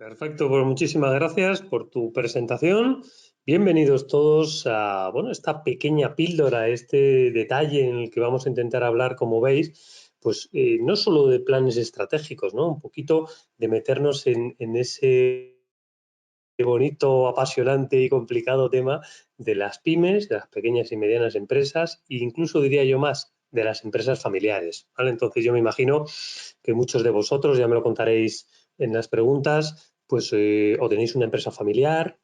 Perfecto, pues muchísimas gracias por tu presentación. Bienvenidos todos a esta pequeña píldora, este detalle en el que vamos a intentar hablar, como veis, pues no solo de planes estratégicos, ¿no? Un poquito de meternos en ese bonito, apasionante y complicado tema de las pymes, de las pequeñas y medianas empresas e incluso diría yo más, de las empresas familiares, ¿vale? Entonces yo me imagino que muchos de vosotros, ya me lo contaréis en las preguntas, pues o tenéis una empresa familiar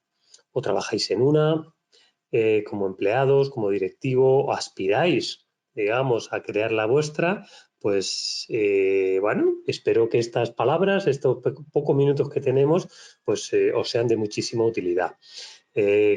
o trabajáis en una como empleados, como directivo, o aspiráis, digamos, a crear la vuestra, pues bueno, espero que estas palabras, estos pocos minutos que tenemos, pues os sean de muchísima utilidad.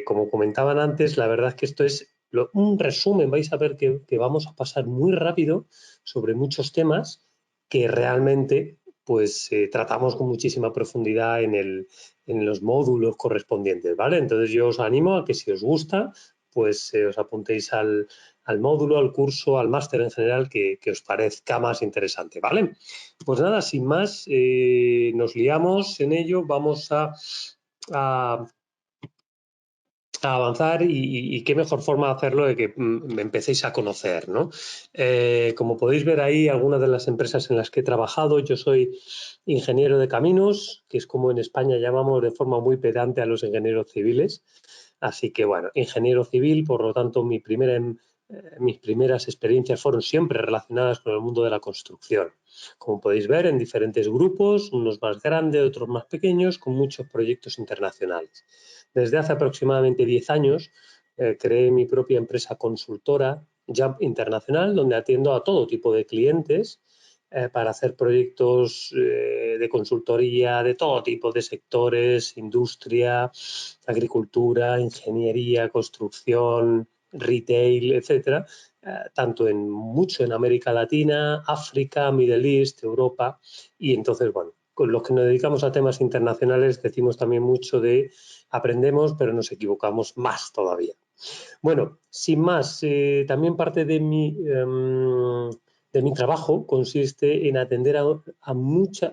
Como comentaban antes, la verdad es que esto es un resumen, vais a ver que vamos a pasar muy rápido sobre muchos temas que realmente pues tratamos con muchísima profundidad en los módulos correspondientes, ¿vale? Entonces yo os animo a que si os gusta, pues os apuntéis al módulo, al curso, al máster en general que os parezca más interesante, ¿vale? Pues nada, sin más, nos liamos en ello, vamos a avanzar y qué mejor forma de hacerlo de que me empecéis a conocer, ¿no? Como podéis ver ahí, algunas de las empresas en las que he trabajado, yo soy ingeniero de caminos, que es como en España llamamos de forma muy pedante a los ingenieros civiles. Así que, bueno, ingeniero civil, por lo tanto, mis primeras experiencias fueron siempre relacionadas con el mundo de la construcción. Como podéis ver, en diferentes grupos, unos más grandes, otros más pequeños, con muchos proyectos internacionales. Desde hace aproximadamente 10 años creé mi propia empresa consultora, Jump Internacional, donde atiendo a todo tipo de clientes para hacer proyectos de consultoría de todo tipo de sectores, industria, agricultura, ingeniería, construcción, retail, etcétera, tanto mucho en América Latina, África, Middle East, Europa, y entonces, bueno, con los que nos dedicamos a temas internacionales decimos también mucho de aprendemos, pero nos equivocamos más todavía. Bueno, sin más, también parte de mi trabajo consiste en atender a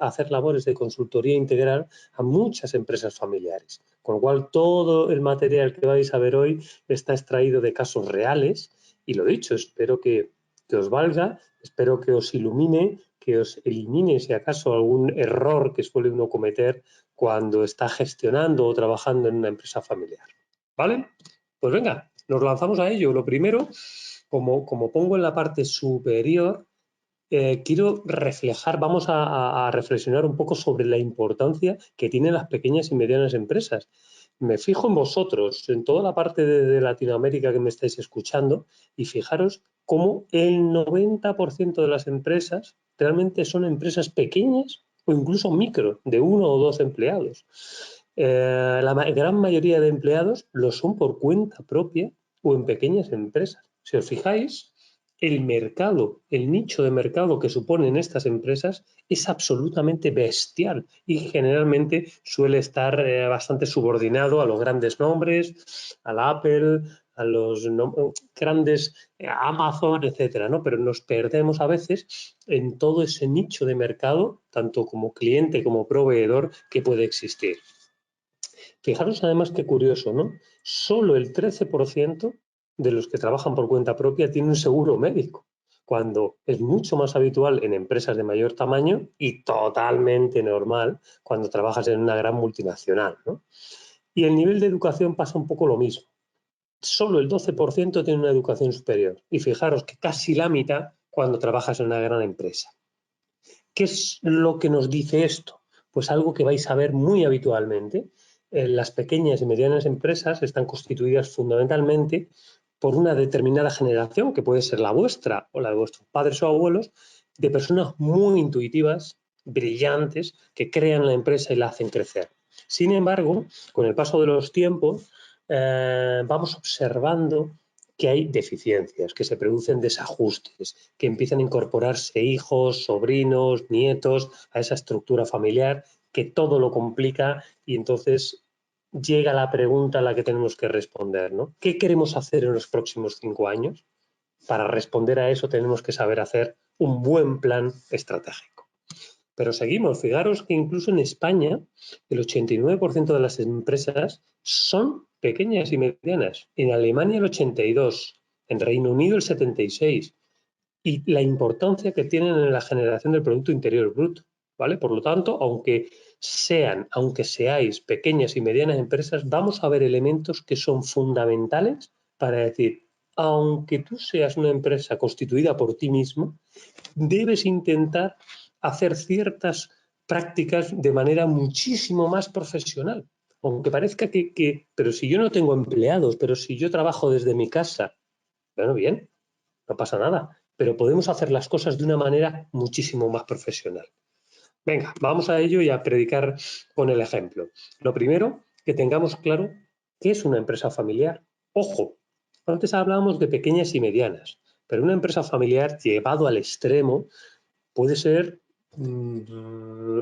hacer labores de consultoría integral a muchas empresas familiares, con lo cual todo el material que vais a ver hoy está extraído de casos reales y lo dicho, espero que os valga, espero que os ilumine, que os elimine si acaso algún error que suele uno cometer cuando está gestionando o trabajando en una empresa familiar. ¿Vale? Pues venga, nos lanzamos a ello. Lo primero, como pongo en la parte superior, quiero reflejar, vamos a reflexionar un poco sobre la importancia que tienen las pequeñas y medianas empresas. Me fijo en vosotros, en toda la parte de Latinoamérica que me estáis escuchando, y fijaros cómo el 90% de las empresas realmente son empresas pequeñas o incluso micro, de 1 o 2 empleados. La gran mayoría de empleados lo son por cuenta propia o en pequeñas empresas. Si os fijáis, el mercado, el nicho de mercado que suponen estas empresas es absolutamente bestial y generalmente suele estar bastante subordinado a los grandes nombres, a la Apple, a los grandes Amazon, etcétera, ¿no? Pero nos perdemos a veces en todo ese nicho de mercado, tanto como cliente como proveedor, que puede existir. Fijaros además qué curioso, ¿no? Solo el 13% de los que trabajan por cuenta propia tiene un seguro médico, cuando es mucho más habitual en empresas de mayor tamaño y totalmente normal cuando trabajas en una gran multinacional, ¿no? Y el nivel de educación pasa un poco lo mismo. Solo el 12% tiene una educación superior. Y fijaros que casi la mitad cuando trabajas en una gran empresa. ¿Qué es lo que nos dice esto? Pues algo que vais a ver muy habitualmente. Las pequeñas y medianas empresas están constituidas fundamentalmente por una determinada generación, que puede ser la vuestra o la de vuestros padres o abuelos, de personas muy intuitivas, brillantes, que crean la empresa y la hacen crecer. Sin embargo, con el paso de los tiempos, vamos observando que hay deficiencias, que se producen desajustes, que empiezan a incorporarse hijos, sobrinos, nietos a esa estructura familiar, que todo lo complica y entonces llega la pregunta a la que tenemos que responder, ¿no? ¿Qué queremos hacer en los próximos 5 años? Para responder a eso tenemos que saber hacer un buen plan estratégico. Pero seguimos, fijaros que incluso en España el 89% de las empresas son pequeñas y medianas. En Alemania el 82%, en Reino Unido el 76%. Y la importancia que tienen en la generación del Producto Interior Bruto, ¿vale? Por lo tanto, aunque seáis pequeñas y medianas empresas, vamos a ver elementos que son fundamentales para decir, aunque tú seas una empresa constituida por ti mismo, debes intentar hacer ciertas prácticas de manera muchísimo más profesional. Aunque parezca pero si yo no tengo empleados, pero si yo trabajo desde mi casa, bueno, bien, no pasa nada, pero podemos hacer las cosas de una manera muchísimo más profesional. Venga, vamos a ello y a predicar con el ejemplo. Lo primero, que tengamos claro qué es una empresa familiar. Ojo, antes hablábamos de pequeñas y medianas, pero una empresa familiar llevado al extremo puede ser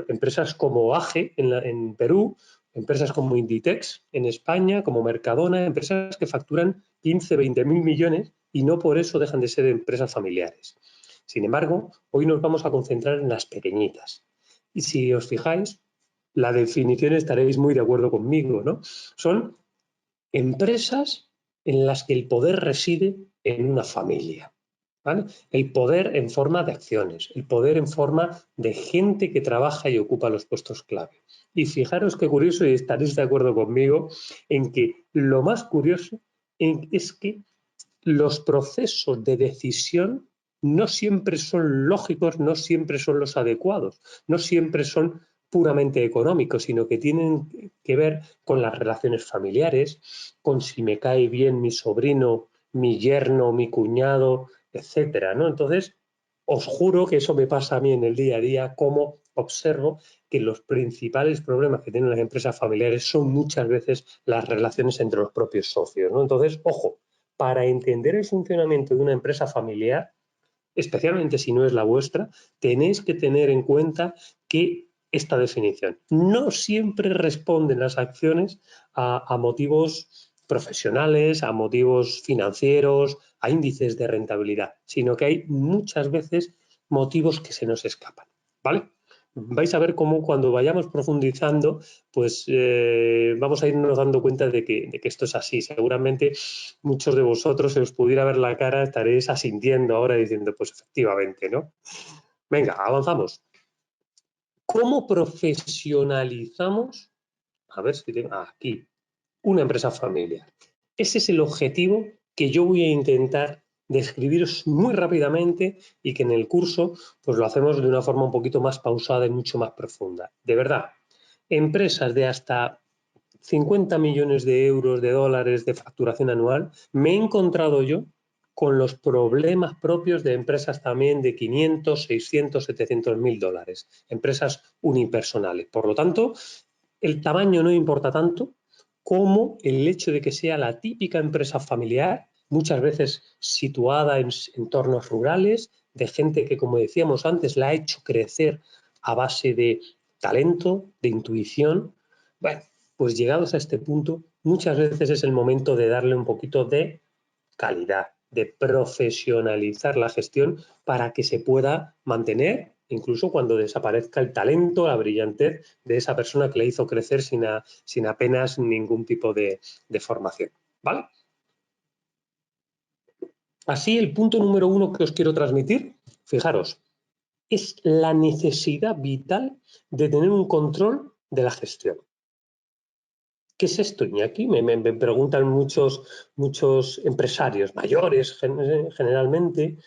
empresas como AGE en Perú, empresas como Inditex en España, como Mercadona, empresas que facturan 15, 20 mil millones y no por eso dejan de ser empresas familiares. Sin embargo, hoy nos vamos a concentrar en las pequeñitas. Y si os fijáis, la definición estaréis muy de acuerdo conmigo, ¿no? Son empresas en las que el poder reside en una familia. ¿Vale? El poder en forma de acciones, el poder en forma de gente que trabaja y ocupa los puestos clave. Y fijaros qué curioso, y estaréis de acuerdo conmigo, en que lo más curioso es que los procesos de decisión no siempre son lógicos, no siempre son los adecuados, no siempre son puramente económicos, sino que tienen que ver con las relaciones familiares, con si me cae bien mi sobrino, mi yerno, mi cuñado, etcétera, ¿no? Entonces, os juro que eso me pasa a mí en el día a día, como observo que los principales problemas que tienen las empresas familiares son muchas veces las relaciones entre los propios socios, ¿no? Entonces, ojo, para entender el funcionamiento de una empresa familiar, especialmente si no es la vuestra, tenéis que tener en cuenta que esta definición no siempre responden las acciones a motivos profesionales, a motivos financieros, a índices de rentabilidad, sino que hay muchas veces motivos que se nos escapan, ¿vale? Vais a ver cómo cuando vayamos profundizando, pues vamos a irnos dando cuenta de que esto es así. Seguramente muchos de vosotros, si os pudiera ver la cara, estaréis asintiendo ahora diciendo, pues efectivamente, ¿no? Venga, avanzamos. ¿Cómo profesionalizamos? A ver si tengo aquí, una empresa familiar. Ese es el objetivo que yo voy a intentar describiros muy rápidamente y que en el curso pues lo hacemos de una forma un poquito más pausada y mucho más profunda. De verdad, empresas de hasta 50 millones de euros, de dólares de facturación anual, me he encontrado yo con los problemas propios de empresas también de 500, 600, 700 mil dólares, empresas unipersonales. Por lo tanto, el tamaño no importa tanto como el hecho de que sea la típica empresa familiar, muchas veces situada en entornos rurales, de gente que, como decíamos antes, la ha hecho crecer a base de talento, de intuición. Bueno, pues llegados a este punto, muchas veces es el momento de darle un poquito de calidad, de profesionalizar la gestión para que se pueda mantener incluso cuando desaparezca el talento, la brillantez de esa persona que le hizo crecer sin apenas ningún tipo de formación. ¿Vale? Así, el punto número 1 que os quiero transmitir, fijaros, es la necesidad vital de tener un control de la gestión. ¿Qué es esto, Iñaki? Me preguntan muchos empresarios mayores generalmente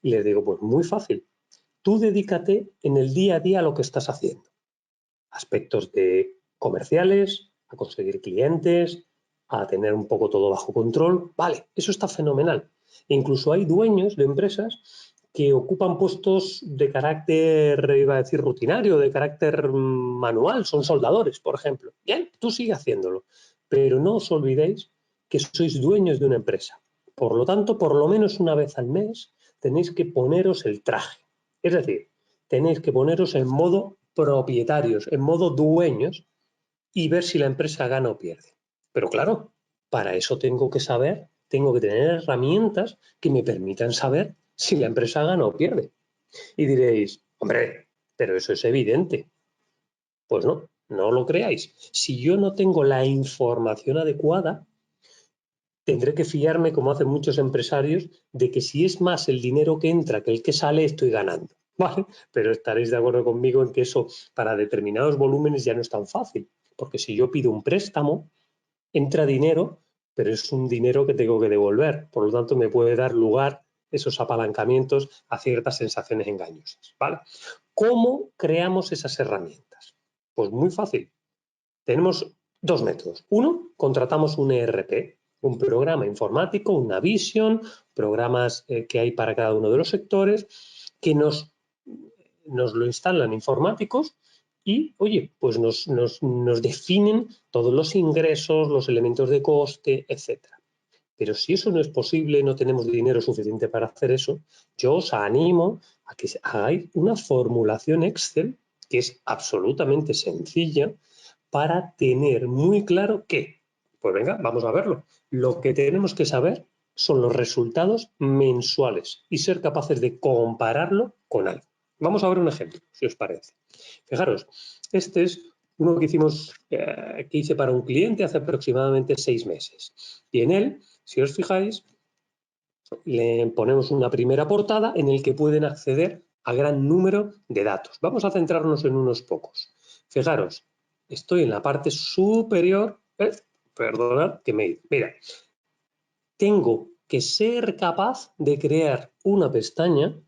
y les digo, pues muy fácil. Tú dedícate en el día a día a lo que estás haciendo. Aspectos de comerciales, a conseguir clientes, a tener un poco todo bajo control. Vale, eso está fenomenal. Incluso hay dueños de empresas que ocupan puestos de carácter, iba a decir, rutinario, de carácter manual, son soldadores, por ejemplo. Bien, tú sigue haciéndolo, pero no os olvidéis que sois dueños de una empresa. Por lo tanto, por lo menos una vez al mes tenéis que poneros el traje. Es decir, tenéis que poneros en modo propietarios, en modo dueños y ver si la empresa gana o pierde. Pero claro, para eso tengo que saber, tengo que tener herramientas que me permitan saber si la empresa gana o pierde. Y diréis, hombre, pero eso es evidente. Pues no, no lo creáis. Si yo no tengo la información adecuada, tendré que fiarme, como hacen muchos empresarios, de que si es más el dinero que entra que el que sale, estoy ganando. ¿Vale? Pero estaréis de acuerdo conmigo en que eso para determinados volúmenes ya no es tan fácil, porque si yo pido un préstamo, entra dinero, pero es un dinero que tengo que devolver. Por lo tanto, me puede dar lugar esos apalancamientos a ciertas sensaciones engañosas. ¿Vale? ¿Cómo creamos esas herramientas? Pues muy fácil. Tenemos dos métodos. Uno, contratamos un ERP, un programa informático, una Vision, programas que hay para cada uno de los sectores, que nos lo instalan informáticos y, oye, pues nos definen todos los ingresos, los elementos de coste, etcétera. Pero si eso no es posible, no tenemos dinero suficiente para hacer eso, yo os animo a que hagáis una formulación Excel que es absolutamente sencilla para tener muy claro que, pues venga, vamos a verlo. Lo que tenemos que saber son los resultados mensuales y ser capaces de compararlo con algo. Vamos a ver un ejemplo, si os parece. Fijaros, este es uno que hice para un cliente hace aproximadamente 6 meses. Y en él, si os fijáis, le ponemos una primera portada en el que pueden acceder a gran número de datos. Vamos a centrarnos en unos pocos. Fijaros, estoy en la parte superior, perdonad que me he ido. Mira, tengo que ser capaz de crear una pestaña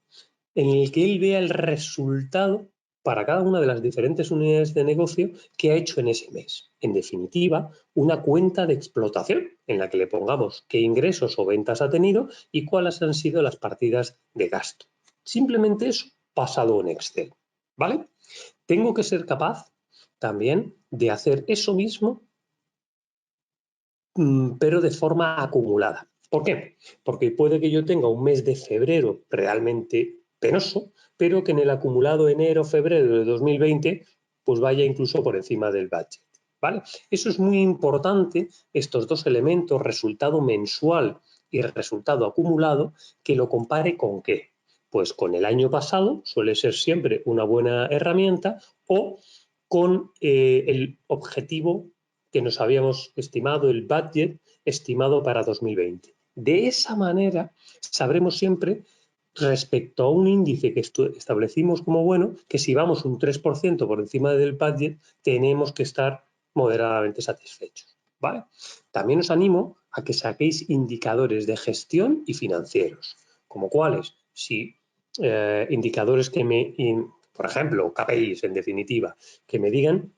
en la que él vea el resultado para cada una de las diferentes unidades de negocio que ha hecho en ese mes. En definitiva, una cuenta de explotación en la que le pongamos qué ingresos o ventas ha tenido y cuáles han sido las partidas de gasto. Simplemente eso pasado en Excel, ¿vale? Tengo que ser capaz también de hacer eso mismo, pero de forma acumulada. ¿Por qué? Porque puede que yo tenga un mes de febrero realmente penoso, pero que en el acumulado enero-febrero de 2020 pues vaya incluso por encima del budget. ¿Vale? Eso es muy importante, estos dos elementos, resultado mensual y resultado acumulado, que lo compare con ¿qué? Pues con el año pasado, suele ser siempre una buena herramienta, o con el objetivo que nos habíamos estimado, el budget estimado para 2020. De esa manera sabremos siempre, respecto a un índice que establecimos como bueno, que si vamos un 3% por encima del budget, tenemos que estar moderadamente satisfechos. ¿Vale? También os animo a que saquéis indicadores de gestión y financieros, como cuáles, si indicadores que por ejemplo, KPIs en definitiva, que me digan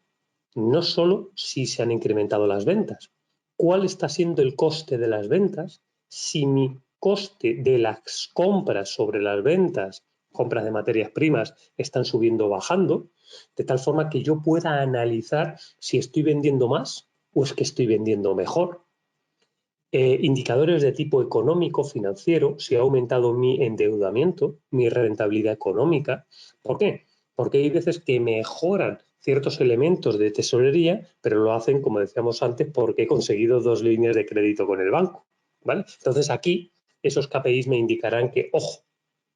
no solo si se han incrementado las ventas, cuál está siendo el coste de las ventas, si mi coste de las compras sobre las ventas, compras de materias primas, están subiendo o bajando, de tal forma que yo pueda analizar si estoy vendiendo más o es que estoy vendiendo mejor. Indicadores de tipo económico, financiero, si ha aumentado mi endeudamiento, mi rentabilidad económica. ¿Por qué? Porque hay veces que mejoran ciertos elementos de tesorería, pero lo hacen, como decíamos antes, porque he conseguido 2 líneas de crédito con el banco. ¿Vale? Entonces aquí esos KPIs me indicarán que, ojo,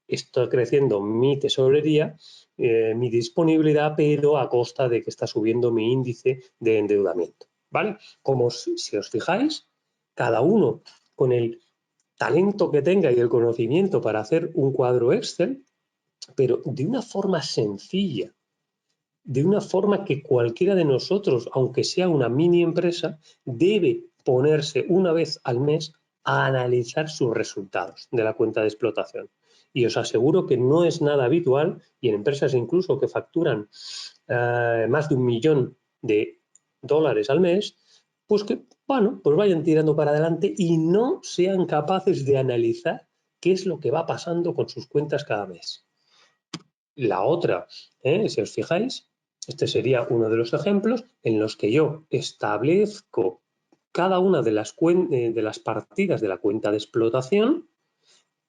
está creciendo mi tesorería, mi disponibilidad, pero a costa de que está subiendo mi índice de endeudamiento. ¿Vale? Como si os fijáis, cada uno con el talento que tenga y el conocimiento para hacer un cuadro Excel, pero de una forma sencilla, de una forma que cualquiera de nosotros, aunque sea una mini empresa, debe ponerse una vez al mes a analizar sus resultados de la cuenta de explotación. Y os aseguro que no es nada habitual, y en empresas incluso que facturan más de $1 millón al mes, pues que, bueno, pues vayan tirando para adelante y no sean capaces de analizar qué es lo que va pasando con sus cuentas cada mes. La otra, si os fijáis, este sería uno de los ejemplos en los que yo establezco cada una de las partidas de la cuenta de explotación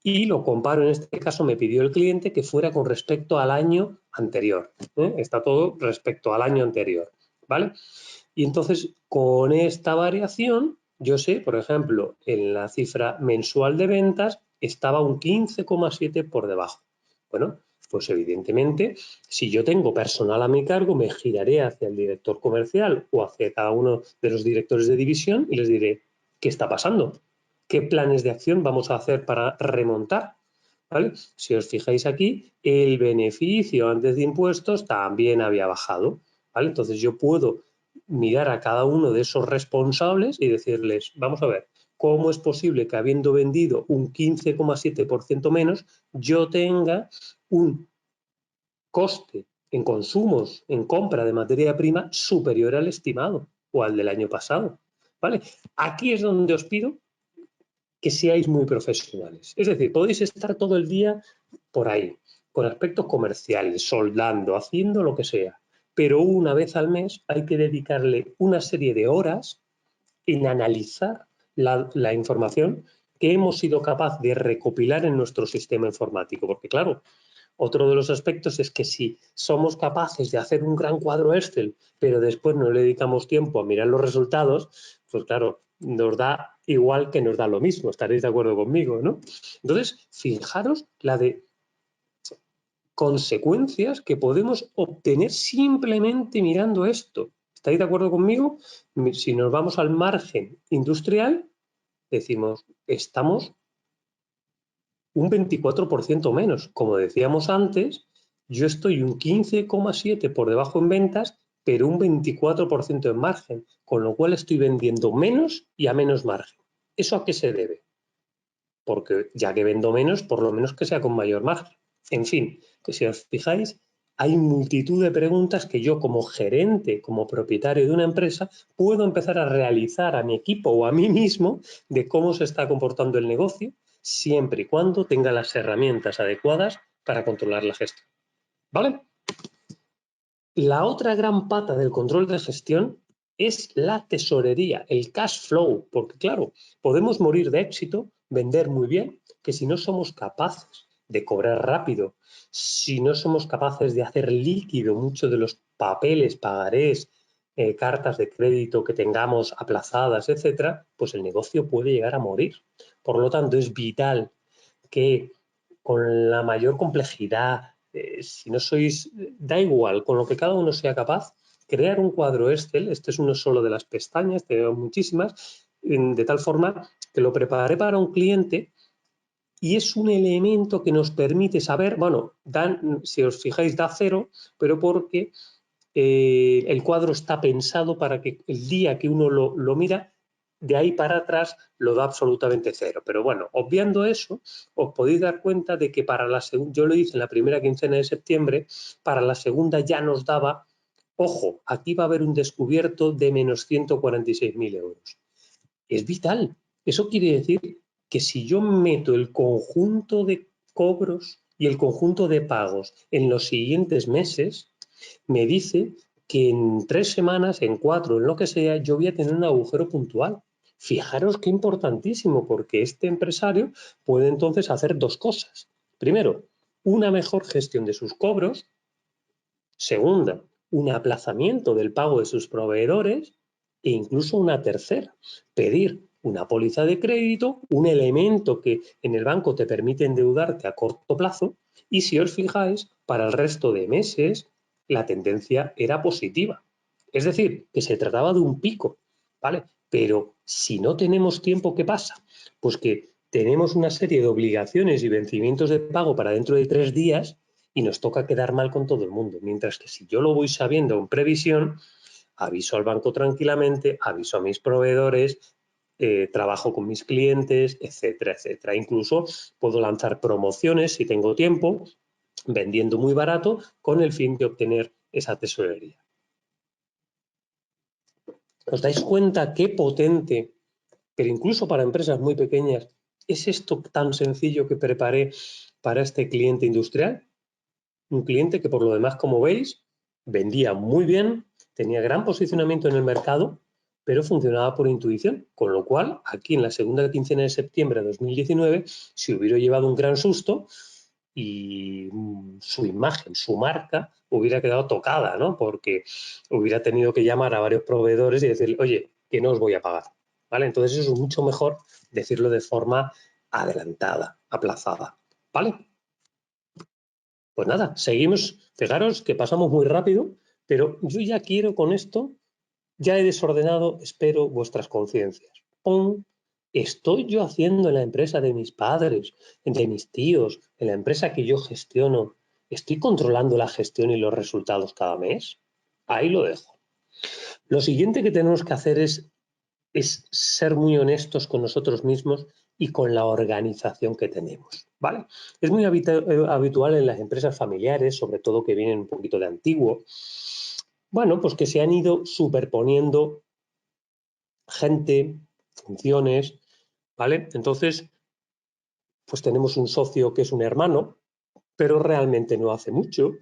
y lo comparo. En este caso me pidió el cliente que fuera con respecto al año anterior. Está todo respecto al año anterior, ¿vale? Y entonces con esta variación yo sé, por ejemplo, en la cifra mensual de ventas estaba un 15,7 por debajo. Bueno, Pues evidentemente, si yo tengo personal a mi cargo, me giraré hacia el director comercial o hacia cada uno de los directores de división y les diré, ¿qué está pasando? ¿Qué planes de acción vamos a hacer para remontar? ¿Vale? Si os fijáis aquí, el beneficio antes de impuestos también había bajado. ¿Vale? Entonces yo puedo mirar a cada uno de esos responsables y decirles, vamos a ver, ¿cómo es posible que habiendo vendido un 15,7% menos, yo tenga un coste en consumos, en compra de materia prima superior al estimado o al del año pasado? ¿Vale? Aquí es donde os pido que seáis muy profesionales. Es decir, podéis estar todo el día por ahí, con aspectos comerciales, soldando, haciendo lo que sea, pero una vez al mes hay que dedicarle una serie de horas en analizar la información que hemos sido capaces de recopilar en nuestro sistema informático. Porque claro, otro de los aspectos es que si somos capaces de hacer un gran cuadro Excel, pero después no le dedicamos tiempo a mirar los resultados, pues claro, nos da igual que nos da lo mismo. Estaréis de acuerdo conmigo, ¿no? Entonces, fijaros la de consecuencias que podemos obtener simplemente mirando esto. ¿Estáis de acuerdo conmigo? Si nos vamos al margen industrial, decimos, estamos un 24% menos. Como decíamos antes, yo estoy un 15,7 por debajo en ventas, pero un 24% en margen, con lo cual estoy vendiendo menos y a menos margen. ¿Eso a qué se debe? Porque ya que vendo menos, por lo menos que sea con mayor margen. En fin, que si os fijáis, hay multitud de preguntas que yo como gerente, como propietario de una empresa, puedo empezar a realizar a mi equipo o a mí mismo de cómo se está comportando el negocio, siempre y cuando tenga las herramientas adecuadas para controlar la gestión. ¿Vale? La otra gran pata del control de gestión es la tesorería, el cash flow, porque claro, podemos morir de éxito, vender muy bien, que si no somos capaces de cobrar rápido, si no somos capaces de hacer líquido muchos de los papeles, pagarés, cartas de crédito que tengamos aplazadas, etcétera, pues el negocio puede llegar a morir. Por lo tanto, es vital que con la mayor complejidad, si no sois, da igual, con lo que cada uno sea capaz, crear un cuadro Excel, este es uno solo de las pestañas, tenemos muchísimas, de tal forma que lo preparé para un cliente y es un elemento que nos permite saber, bueno, si os fijáis da cero, pero porque el cuadro está pensado para que el día que uno lo mira, de ahí para atrás lo da absolutamente cero. Pero bueno, obviando eso, os podéis dar cuenta de que para la segunda, yo lo hice en la primera quincena de septiembre, para la segunda ya nos daba, ojo, aquí va a haber un descubierto de menos 146.000 euros. Es vital. Eso quiere decir que si yo meto el conjunto de cobros y el conjunto de pagos en los siguientes meses, me dice que en 3 semanas, en 4, en lo que sea, yo voy a tener un agujero puntual. Fijaros qué importantísimo, porque este empresario puede entonces hacer dos cosas. Primero, una mejor gestión de sus cobros. Segunda, un aplazamiento del pago de sus proveedores. E incluso una tercera, pedir una póliza de crédito, un elemento que en el banco te permite endeudarte a corto plazo. Y si os fijáis, para el resto de meses la tendencia era positiva. Es decir, que se trataba de un pico, ¿vale? Pero si no tenemos tiempo, ¿qué pasa? Pues que tenemos una serie de obligaciones y vencimientos de pago para dentro de 3 días y nos toca quedar mal con todo el mundo. Mientras que si yo lo voy sabiendo en previsión, aviso al banco tranquilamente, aviso a mis proveedores, trabajo con mis clientes, etcétera, etcétera. Incluso puedo lanzar promociones si tengo tiempo, vendiendo muy barato con el fin de obtener esa tesorería. ¿Os dais cuenta qué potente, pero incluso para empresas muy pequeñas, es esto tan sencillo que preparé para este cliente industrial? Un cliente que por lo demás, como veis, vendía muy bien, tenía gran posicionamiento en el mercado, pero funcionaba por intuición, con lo cual aquí en la segunda quincena de septiembre de 2019 se hubiera llevado un gran susto y su imagen, su marca hubiera quedado tocada, ¿no? Porque hubiera tenido que llamar a varios proveedores y decir, oye, que no os voy a pagar, ¿vale? Entonces eso es mucho mejor decirlo de forma adelantada, aplazada, ¿vale? Pues nada, seguimos. Fijaros que pasamos muy rápido, pero yo ya quiero con esto, ya he desordenado, espero, vuestras conciencias. ¡Pum! Estoy yo haciendo en la empresa de mis padres, de mis tíos, en la empresa que yo gestiono. ¿Estoy controlando la gestión y los resultados cada mes? Ahí lo dejo. Lo siguiente que tenemos que hacer es ser muy honestos con nosotros mismos y con la organización que tenemos, ¿vale? Es muy habitual en las empresas familiares, sobre todo que vienen un poquito de antiguo, bueno, pues que se han ido superponiendo gente, funciones, ¿vale? Entonces, pues tenemos un socio que es un hermano, pero realmente no hace mucho,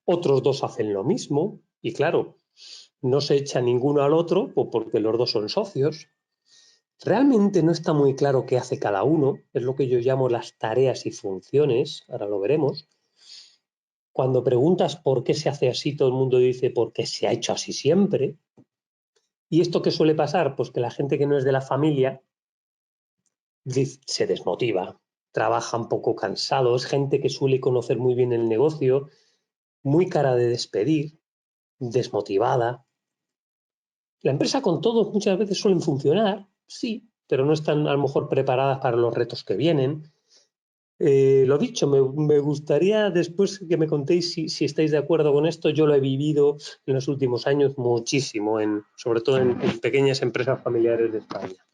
otros dos hacen lo mismo y claro, no se echa ninguno al otro porque los dos son socios. Realmente no está muy claro qué hace cada uno, es lo que yo llamo las tareas y funciones, ahora lo veremos. Cuando preguntas por qué se hace así, todo el mundo dice porque se ha hecho así siempre. ¿Y esto qué suele pasar? Pues que la gente que no es de la familia se desmotiva, trabaja un poco cansado, es gente que suele conocer muy bien el negocio, muy cara de despedir, desmotivada. La empresa con todos muchas veces suelen funcionar, sí, pero no están a lo mejor preparadas para los retos que vienen. Lo dicho, me gustaría después que me contéis si estáis de acuerdo con esto. Yo lo he vivido en los últimos años muchísimo, sobre todo en pequeñas empresas familiares de España.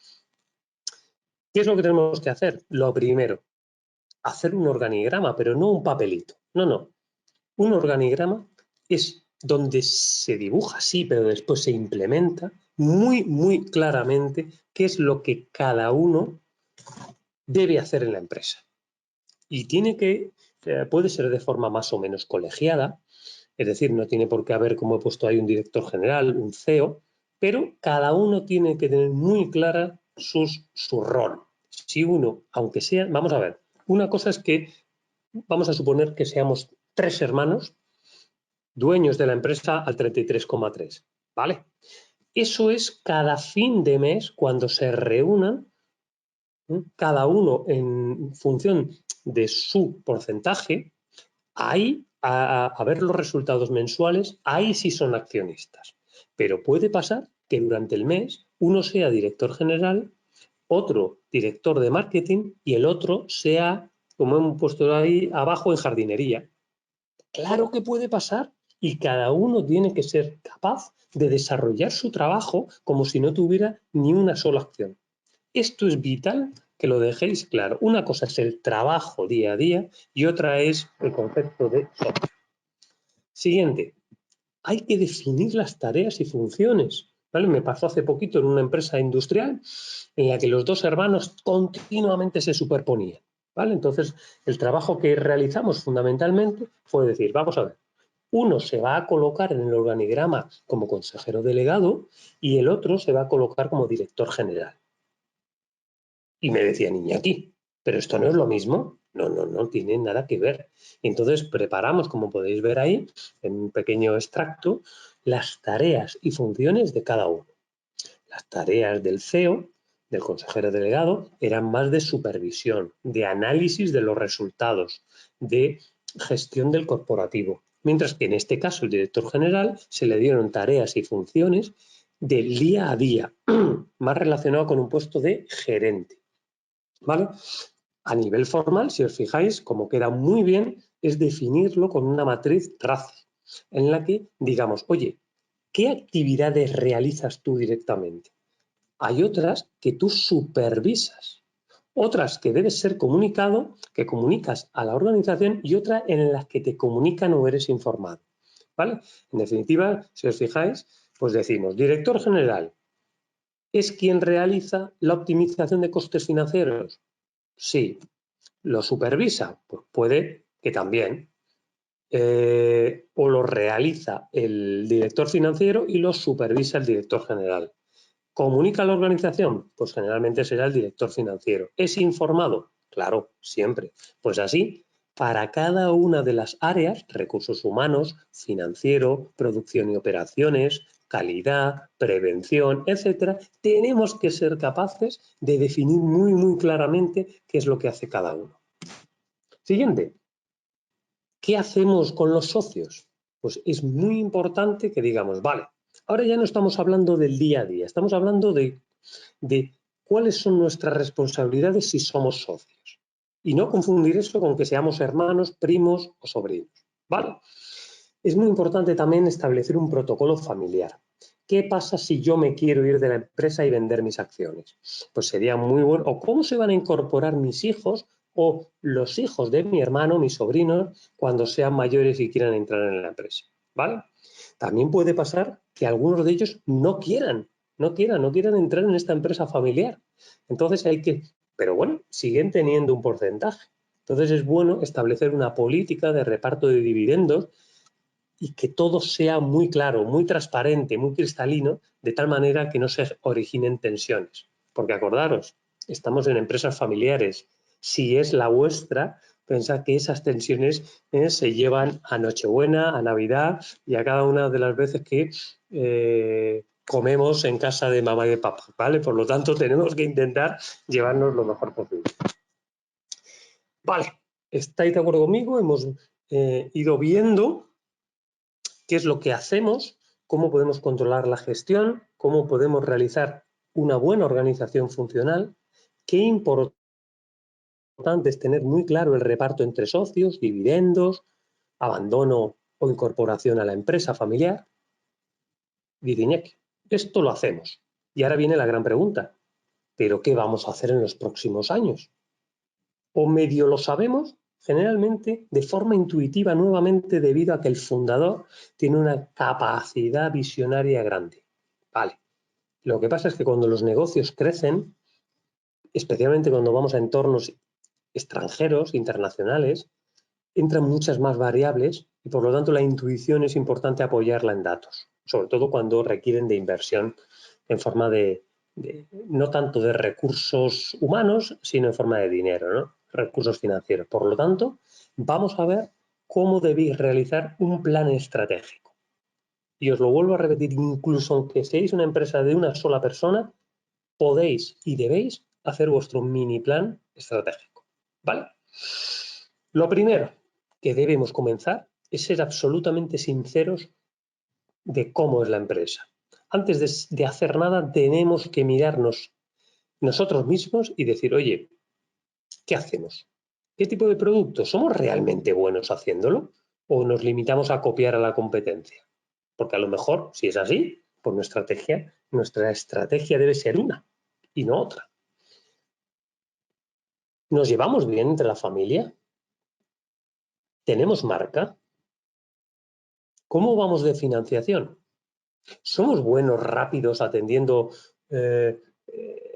¿Qué es lo que tenemos que hacer? Lo primero, hacer un organigrama, pero no un papelito. No. Un organigrama es donde se dibuja, sí, pero después se implementa muy, muy claramente qué es lo que cada uno debe hacer en la empresa. Y puede ser de forma más o menos colegiada, es decir, no tiene por qué haber, como he puesto ahí, un director general, un CEO, pero cada uno tiene que tener muy clara su rol. Si uno, aunque sea, vamos a ver, una cosa es que vamos a suponer que seamos 3 hermanos dueños de la empresa al 33,3, ¿vale? Eso es cada fin de mes cuando se reúnan, cada uno en función de su porcentaje, ahí a ver los resultados mensuales, ahí sí son accionistas. Pero puede pasar que durante el mes uno sea director general, otro director de marketing y el otro sea, como hemos puesto ahí abajo, en jardinería. Claro que puede pasar y cada uno tiene que ser capaz de desarrollar su trabajo como si no tuviera ni una sola acción. Esto es vital que lo dejéis claro. Una cosa es el trabajo día a día y otra es el concepto de socio. Siguiente, hay que definir las tareas y funciones. ¿Vale? Me pasó hace poquito en una empresa industrial en la que los dos hermanos continuamente se superponían. ¿Vale? Entonces, el trabajo que realizamos fundamentalmente fue decir, vamos a ver, uno se va a colocar en el organigrama como consejero delegado y el otro se va a colocar como director general. Y me decía Iñaki, pero esto no es lo mismo. No tiene nada que ver. Entonces preparamos, como podéis ver ahí, en un pequeño extracto, las tareas y funciones de cada uno. Las tareas del CEO, del consejero delegado, eran más de supervisión, de análisis de los resultados, de gestión del corporativo. Mientras que en este caso el director general se le dieron tareas y funciones del día a día, más relacionado con un puesto de gerente. ¿Vale? A nivel formal, si os fijáis, como queda muy bien, es definirlo con una matriz RACI, en la que digamos, oye, ¿qué actividades realizas tú directamente? Hay otras que tú supervisas, otras que debes ser comunicado, que comunicas a la organización y otras en las que te comunican o eres informado. ¿Vale? En definitiva, si os fijáis, pues decimos, director general, ¿es quien realiza la optimización de costes financieros? Sí. ¿Lo supervisa? Pues puede que también. O lo realiza el director financiero y lo supervisa el director general. ¿Comunica a la organización? Pues generalmente será el director financiero. ¿Es informado? Claro, siempre. Pues así, para cada una de las áreas, recursos humanos, financiero, producción y operaciones, calidad, prevención, etcétera, tenemos que ser capaces de definir muy, muy claramente qué es lo que hace cada uno. Siguiente. ¿Qué hacemos con los socios? Pues es muy importante que digamos, vale, ahora ya no estamos hablando del día a día, estamos hablando de cuáles son nuestras responsabilidades si somos socios. Y no confundir eso con que seamos hermanos, primos o sobrinos, ¿vale? Es muy importante también establecer un protocolo familiar. ¿Qué pasa si yo me quiero ir de la empresa y vender mis acciones? Pues sería muy bueno. ¿O cómo se van a incorporar mis hijos o los hijos de mi hermano, mis sobrinos, cuando sean mayores y quieran entrar en la empresa? ¿Vale? También puede pasar que algunos de ellos no quieran entrar en esta empresa familiar. Entonces pero bueno, siguen teniendo un porcentaje. Entonces es bueno establecer una política de reparto de dividendos y que todo sea muy claro, muy transparente, muy cristalino, de tal manera que no se originen tensiones. Porque acordaros, estamos en empresas familiares. Si es la vuestra, pensad que esas tensiones se llevan a Nochebuena, a Navidad y a cada una de las veces que comemos en casa de mamá y de papá, ¿vale? Por lo tanto, tenemos que intentar llevarnos lo mejor posible. Vale, ¿estáis de acuerdo conmigo? Hemos ido viendo qué es lo que hacemos, cómo podemos controlar la gestión, cómo podemos realizar una buena organización funcional, qué importante es tener muy claro el reparto entre socios, dividendos, abandono o incorporación a la empresa familiar. Dice, esto lo hacemos. Y ahora viene la gran pregunta, ¿pero qué vamos a hacer en los próximos años? O medio lo sabemos, generalmente de forma intuitiva nuevamente debido a que el fundador tiene una capacidad visionaria grande. Vale. Lo que pasa es que cuando los negocios crecen, especialmente cuando vamos a entornos extranjeros, internacionales, entran muchas más variables y por lo tanto la intuición es importante apoyarla en datos, sobre todo cuando requieren de inversión en forma no tanto de recursos humanos, sino en forma de dinero, ¿no? Recursos financieros. Por lo tanto, vamos a ver cómo debéis realizar un plan estratégico. Y os lo vuelvo a repetir, incluso aunque seáis una empresa de una sola persona, podéis y debéis hacer vuestro mini plan estratégico, ¿vale? Lo primero que debemos comenzar es ser absolutamente sinceros de cómo es la empresa. Antes de hacer nada, tenemos que mirarnos nosotros mismos y decir, oye, ¿qué hacemos? ¿Qué tipo de producto? ¿Somos realmente buenos haciéndolo? ¿O nos limitamos a copiar a la competencia? Porque a lo mejor, si es así, pues nuestra estrategia debe ser una y no otra. ¿Nos llevamos bien entre la familia? ¿Tenemos marca? ¿Cómo vamos de financiación? ¿Somos buenos, rápidos, atendiendo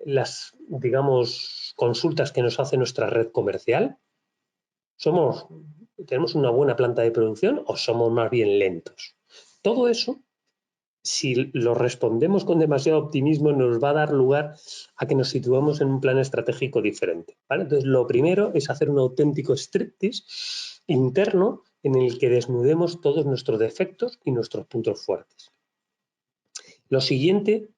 las, digamos, consultas que nos hace nuestra red comercial? ¿Tenemos una buena planta de producción o somos más bien lentos? Todo eso, si lo respondemos con demasiado optimismo, nos va a dar lugar a que nos situemos en un plan estratégico diferente, ¿vale? Entonces, lo primero es hacer un auténtico striptease interno en el que desnudemos todos nuestros defectos y nuestros puntos fuertes. Lo siguiente,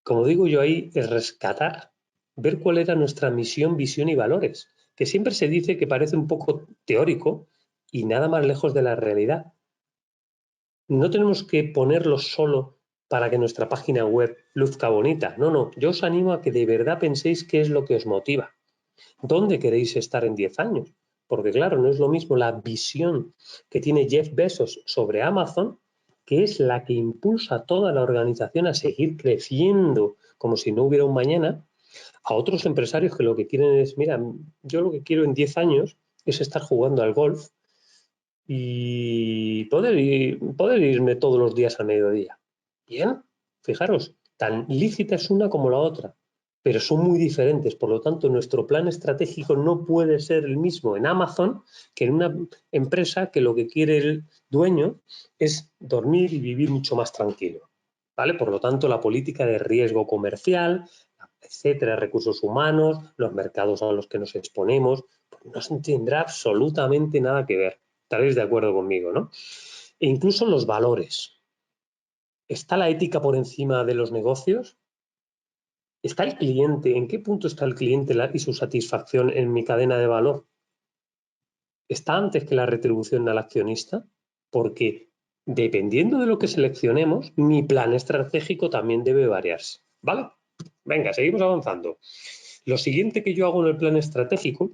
como digo yo ahí, es rescatar, ver cuál era nuestra misión, visión y valores, que siempre se dice que parece un poco teórico y nada más lejos de la realidad. No tenemos que ponerlo solo para que nuestra página web luzca bonita. No, yo os animo a que de verdad penséis qué es lo que os motiva. ¿Dónde queréis estar en 10 años? Porque claro, no es lo mismo la visión que tiene Jeff Bezos sobre Amazon, que es la que impulsa a toda la organización a seguir creciendo como si no hubiera un mañana, a otros empresarios que lo que quieren es, mira, yo lo que quiero en 10 años es estar jugando al golf y poder irme todos los días al mediodía. Bien, fijaros, tan lícita es una como la otra, pero son muy diferentes. Por lo tanto, nuestro plan estratégico no puede ser el mismo en Amazon que en una empresa que lo que quiere el dueño es dormir y vivir mucho más tranquilo, ¿vale? Por lo tanto, la política de riesgo comercial, etcétera, recursos humanos, los mercados a los que nos exponemos, pues no tendrá absolutamente nada que ver. Estaréis de acuerdo conmigo, ¿no? E incluso los valores. ¿Está la ética por encima de los negocios? ¿Está el cliente? ¿En qué punto está el cliente y su satisfacción en mi cadena de valor? está antes que la retribución al accionista, porque dependiendo de lo que seleccionemos, mi plan estratégico también debe variarse, ¿vale? Venga, seguimos avanzando. Lo siguiente que yo hago en el plan estratégico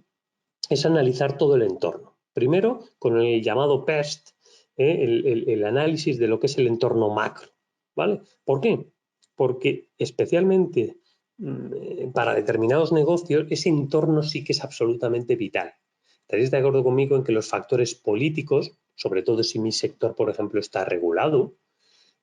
es analizar todo el entorno. Primero, con el llamado PEST, el análisis de lo que es el entorno macro, ¿vale? ¿Por qué? Porque especialmente para determinados negocios, ese entorno sí que es absolutamente vital. ¿Estaréis de acuerdo conmigo en que los factores políticos, sobre todo si mi sector, por ejemplo, está regulado,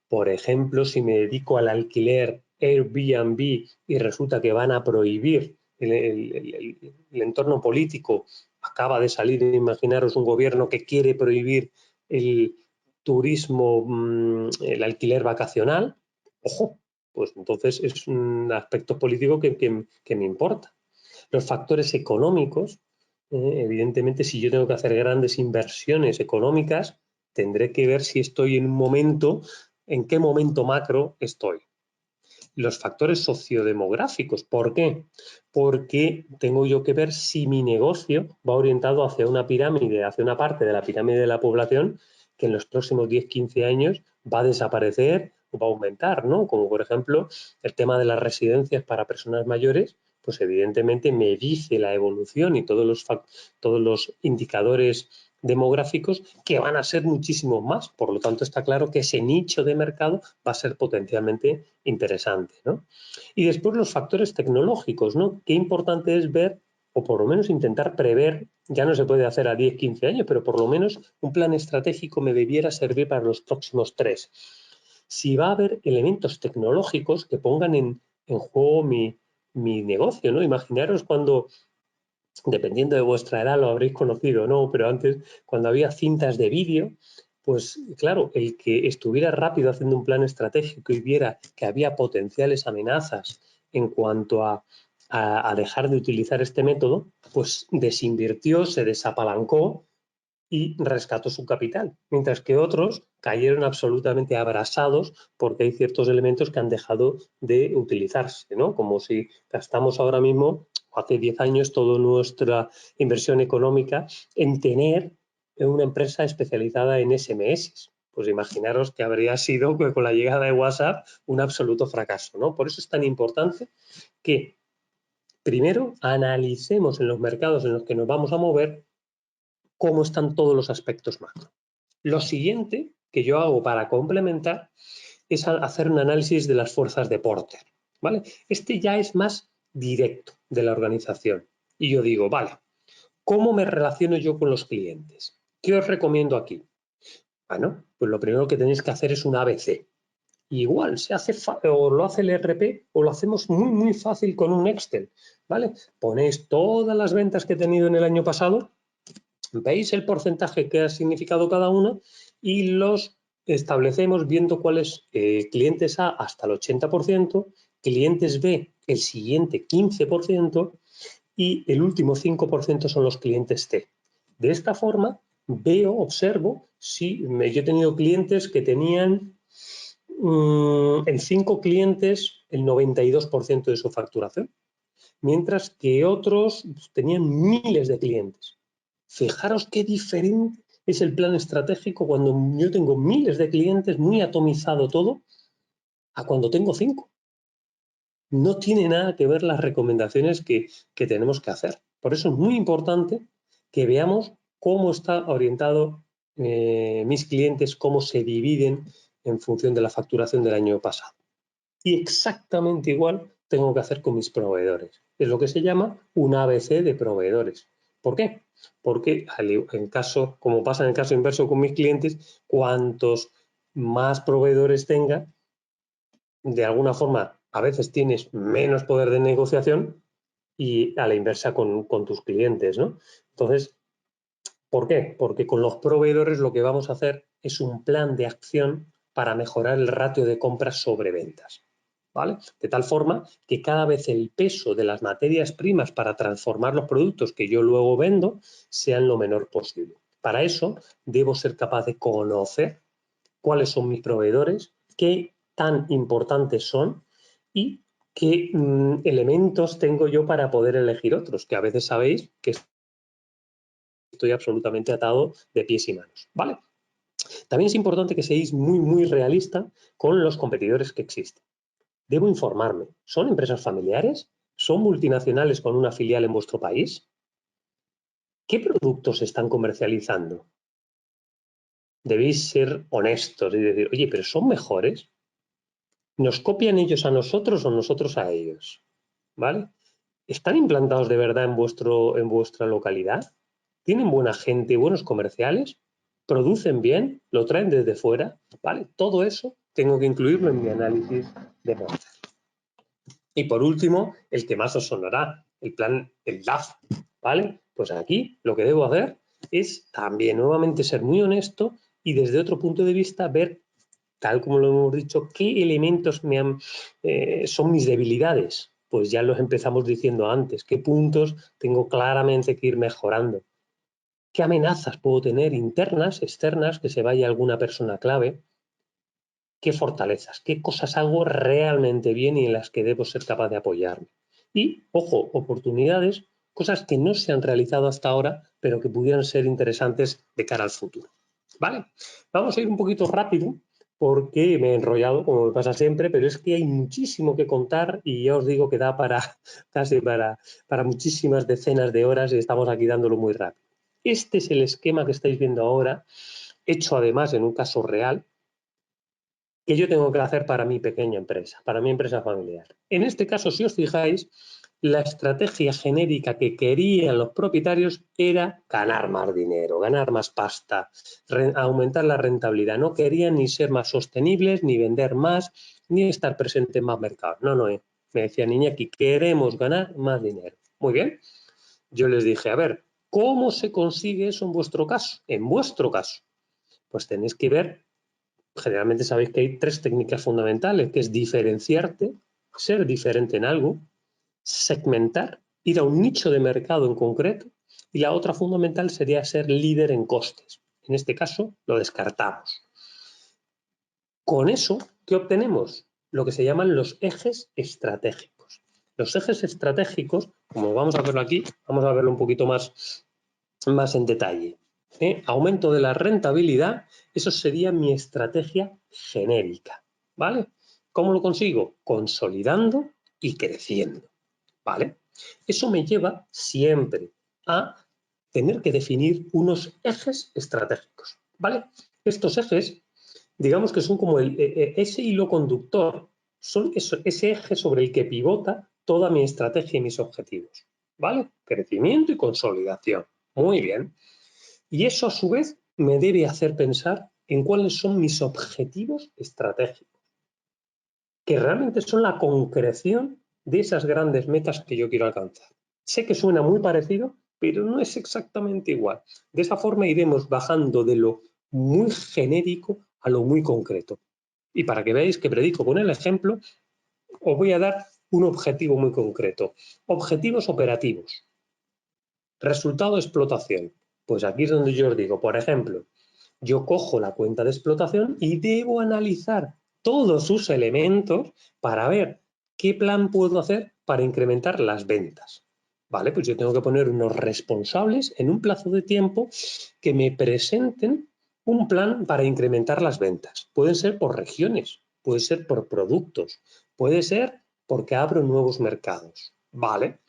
por ejemplo, si me dedico al alquiler Airbnb y resulta que van a prohibir el entorno político, acaba de salir, imaginaros, un gobierno que quiere prohibir el turismo, el alquiler vacacional, ojo, pues entonces es un aspecto político que me importa. Los factores económicos, evidentemente, si yo tengo que hacer grandes inversiones económicas, tendré que ver si estoy en un momento, en qué momento macro estoy. Los factores sociodemográficos, ¿por qué? Porque tengo yo que ver si mi negocio va orientado hacia una pirámide, hacia una parte de la pirámide de la población que en los próximos 10, 15 años va a desaparecer o va a aumentar, ¿no? Como por ejemplo el tema de las residencias para personas mayores, pues evidentemente me dice la evolución y todos los indicadores demográficos que van a ser muchísimos más. Por lo tanto, está claro que ese nicho de mercado va a ser potencialmente interesante, ¿no? Y después los factores tecnológicos, ¿no? Qué importante es ver o por lo menos intentar prever, ya no se puede hacer a 10, 15 años, pero por lo menos un plan estratégico me debiera servir para los próximos 3. Si va a haber elementos tecnológicos que pongan en juego mi negocio, ¿no? Imaginaros cuando, dependiendo de vuestra edad, lo habréis conocido, ¿no? Pero antes, cuando había cintas de vídeo, pues claro, el que estuviera rápido haciendo un plan estratégico y viera que había potenciales amenazas en cuanto a dejar de utilizar este método, pues desinvirtió, se desapalancó y rescató su capital, mientras que otros cayeron absolutamente abrasados porque hay ciertos elementos que han dejado de utilizarse, ¿no? Como si gastamos ahora mismo, hace 10 años, toda nuestra inversión económica en tener una empresa especializada en SMS. Pues imaginaros que habría sido con la llegada de WhatsApp un absoluto fracaso, ¿no? Por eso es tan importante que primero analicemos en los mercados en los que nos vamos a mover cómo están todos los aspectos macro. Lo siguiente que yo hago para complementar es hacer un análisis de las fuerzas de Porter, ¿vale? Este ya es más directo de la organización. Y yo digo, vale, ¿cómo me relaciono yo con los clientes? ¿Qué os recomiendo aquí? Bueno, pues lo primero que tenéis que hacer es un ABC. Igual se hace o lo hace el ERP o lo hacemos muy, muy fácil con un Excel, ¿vale? Ponéis todas las ventas que he tenido en el año pasado, veis el porcentaje que ha significado cada uno y los establecemos viendo cuáles clientes A hasta el 80%, clientes B el siguiente 15% y el último 5% son los clientes C. De esta forma veo, observo, si yo he tenido clientes que tenían en 5 clientes el 92% de su facturación, mientras que otros tenían miles de clientes. Fijaros qué diferente es el plan estratégico cuando yo tengo miles de clientes, muy atomizado todo, a cuando tengo 5. No tiene nada que ver las recomendaciones que tenemos que hacer. Por eso es muy importante que veamos cómo está orientado mis clientes, cómo se dividen en función de la facturación del año pasado. Y exactamente igual tengo que hacer con mis proveedores. Es lo que se llama un ABC de proveedores. ¿Por qué? Porque en caso, como pasa en el caso inverso con mis clientes, cuantos más proveedores tenga, de alguna forma a veces tienes menos poder de negociación y a la inversa con tus clientes, ¿no? Entonces, ¿por qué? Porque con los proveedores lo que vamos a hacer es un plan de acción para mejorar el ratio de compras sobre ventas, ¿vale? De tal forma que cada vez el peso de las materias primas para transformar los productos que yo luego vendo sean lo menor posible. Para eso debo ser capaz de conocer cuáles son mis proveedores, qué tan importantes son y qué elementos tengo yo para poder elegir otros, que a veces sabéis que esto estoy absolutamente atado de pies y manos, ¿vale? También es importante que seáis muy, muy realista con los competidores que existen. Debo informarme, ¿son empresas familiares? ¿Son multinacionales con una filial en vuestro país? ¿Qué productos están comercializando? Debéis ser honestos y decir, oye, pero ¿son mejores? ¿Nos copian ellos a nosotros o nosotros a ellos? ¿Vale? ¿Están implantados de verdad en vuestra localidad? ¿Tienen buena gente, buenos comerciales? ¿Producen bien? ¿Lo traen desde fuera? ¿Vale? Todo eso tengo que incluirlo en mi análisis de mercado. Y por último, el que más os sonará, el plan, el DAF, ¿vale? Pues aquí lo que debo hacer es también nuevamente ser muy honesto y desde otro punto de vista ver, tal como lo hemos dicho, qué elementos son mis debilidades. Pues ya los empezamos diciendo antes, qué puntos tengo claramente que ir mejorando. ¿Qué amenazas puedo tener internas, externas, que se vaya alguna persona clave? ¿Qué fortalezas? ¿Qué cosas hago realmente bien y en las que debo ser capaz de apoyarme? Y, ojo, oportunidades, cosas que no se han realizado hasta ahora, pero que pudieran ser interesantes de cara al futuro. ¿Vale? Vamos a ir un poquito rápido porque me he enrollado, como me pasa siempre, pero es que hay muchísimo que contar y ya os digo que da para casi para muchísimas decenas de horas y estamos aquí dándolo muy rápido. Este es el esquema que estáis viendo ahora, hecho además en un caso real, que yo tengo que hacer para mi pequeña empresa, para mi empresa familiar. En este caso, si os fijáis, la estrategia genérica que querían los propietarios era ganar más dinero, ganar más pasta, aumentar la rentabilidad. No querían ni ser más sostenibles, ni vender más, ni estar presente en más mercados. No, me decía Iñaki, queremos ganar más dinero. Muy bien. Yo les dije, a ver, ¿cómo se consigue eso en vuestro caso? En vuestro caso, pues tenéis que ver. Generalmente sabéis que hay tres técnicas fundamentales, que es diferenciarte, ser diferente en algo, segmentar, ir a un nicho de mercado en concreto, y la otra fundamental sería ser líder en costes. En este caso, lo descartamos. Con eso, ¿qué obtenemos? Lo que se llaman los ejes estratégicos. Los ejes estratégicos, como vamos a verlo aquí, vamos a verlo un poquito más en detalle. Aumento de la rentabilidad, eso sería mi estrategia genérica, ¿vale? ¿Cómo lo consigo? Consolidando y creciendo, ¿vale? Eso me lleva siempre a tener que definir unos ejes estratégicos, ¿vale? Estos ejes, digamos que son como ese hilo conductor, son ese eje sobre el que pivota toda mi estrategia y mis objetivos, ¿vale? Crecimiento y consolidación. Muy bien. Y eso a su vez me debe hacer pensar en cuáles son mis objetivos estratégicos, que realmente son la concreción de esas grandes metas que yo quiero alcanzar. Sé que suena muy parecido, pero no es exactamente igual. De esa forma iremos bajando de lo muy genérico a lo muy concreto. Y para que veáis que predico con el ejemplo, os voy a dar un objetivo muy concreto. Objetivos operativos. Resultado de explotación. Pues aquí es donde yo os digo, por ejemplo, yo cojo la cuenta de explotación y debo analizar todos sus elementos para ver qué plan puedo hacer para incrementar las ventas. Vale, pues yo tengo que poner unos responsables en un plazo de tiempo que me presenten un plan para incrementar las ventas. Pueden ser por regiones, puede ser por productos, puede ser porque abro nuevos mercados. Vale,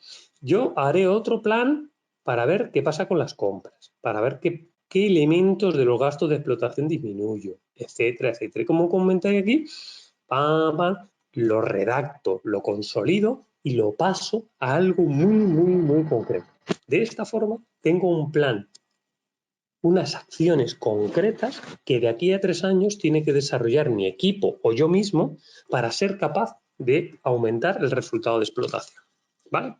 yo haré otro plan para ver qué pasa con las compras, para ver qué elementos de los gastos de explotación disminuyo, etcétera, etcétera. Y como comentáis aquí, lo redacto, lo consolido y lo paso a algo muy, muy, muy concreto. De esta forma, tengo un plan, unas acciones concretas que de aquí a 3 años tiene que desarrollar mi equipo o yo mismo para ser capaz de aumentar el resultado de explotación. ¿Vale?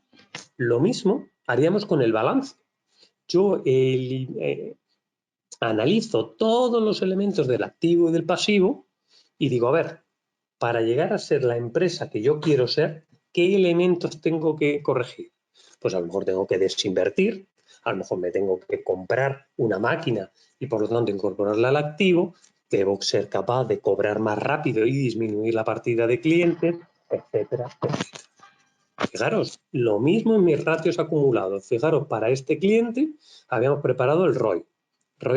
Lo mismo haríamos con el balance. Yo analizo todos los elementos del activo y del pasivo y digo, a ver, para llegar a ser la empresa que yo quiero ser, ¿qué elementos tengo que corregir? Pues a lo mejor tengo que desinvertir, a lo mejor me tengo que comprar una máquina y por lo tanto incorporarla al activo, debo ser capaz de cobrar más rápido y disminuir la partida de clientes, etcétera, etcétera. Fijaros, lo mismo en mis ratios acumulados. Fijaros, para este cliente habíamos preparado el ROI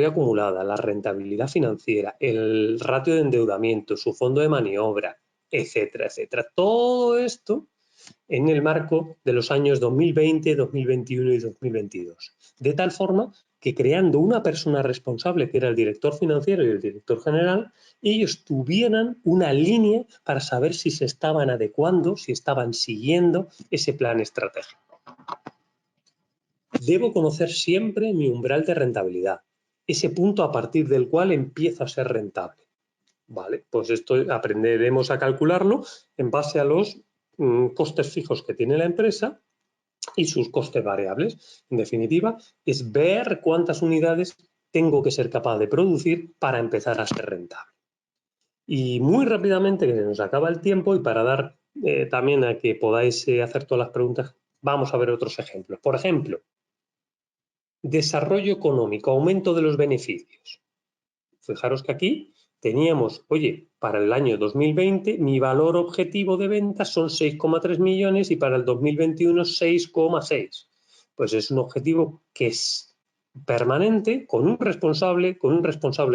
acumulada, la rentabilidad financiera, el ratio de endeudamiento, su fondo de maniobra, etcétera, etcétera. Todo esto en el marco de los años 2020, 2021 y 2022. De tal forma que creando una persona responsable, que era el director financiero y el director general, ellos tuvieran una línea para saber si se estaban adecuando, si estaban siguiendo ese plan estratégico. Debo conocer siempre mi umbral de rentabilidad, ese punto a partir del cual empiezo a ser rentable. Vale, pues esto aprenderemos a calcularlo en base a los costes fijos que tiene la empresa y sus costes variables. En definitiva, es ver cuántas unidades tengo que ser capaz de producir para empezar a ser rentable. Y muy rápidamente, que se nos acaba el tiempo, y para dar también a que podáis hacer todas las preguntas, vamos a ver otros ejemplos. Por ejemplo, desarrollo económico, aumento de los beneficios. Fijaros que aquí teníamos, oye, para el año 2020 mi valor objetivo de ventas son 6,3 millones y para el 2021 6,6. Pues es un objetivo que es permanente, con un responsable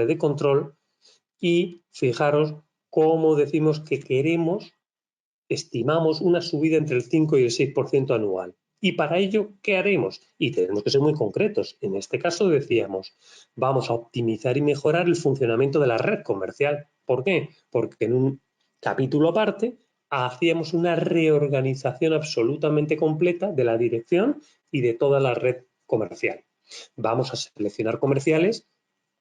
de control, y fijaros cómo decimos que estimamos una subida entre el 5 y el 6% anual. Y para ello, ¿qué haremos? Y tenemos que ser muy concretos. En este caso decíamos, vamos a optimizar y mejorar el funcionamiento de la red comercial. ¿Por qué? Porque en un capítulo aparte hacíamos una reorganización absolutamente completa de la dirección y de toda la red comercial. Vamos a seleccionar comerciales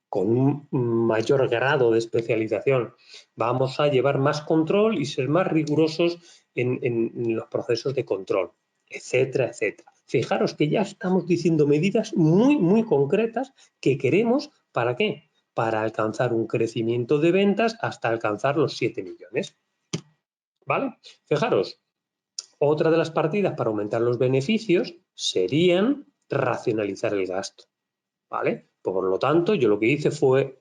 con un mayor grado de especialización. Vamos a llevar más control y ser más rigurosos en los procesos de control, etcétera, etcétera. Fijaros que ya estamos diciendo medidas muy, muy concretas que queremos, ¿para qué? Para alcanzar un crecimiento de ventas hasta alcanzar los 7 millones. ¿Vale? Fijaros, otra de las partidas para aumentar los beneficios serían racionalizar el gasto. ¿Vale? Por lo tanto, yo lo que hice fue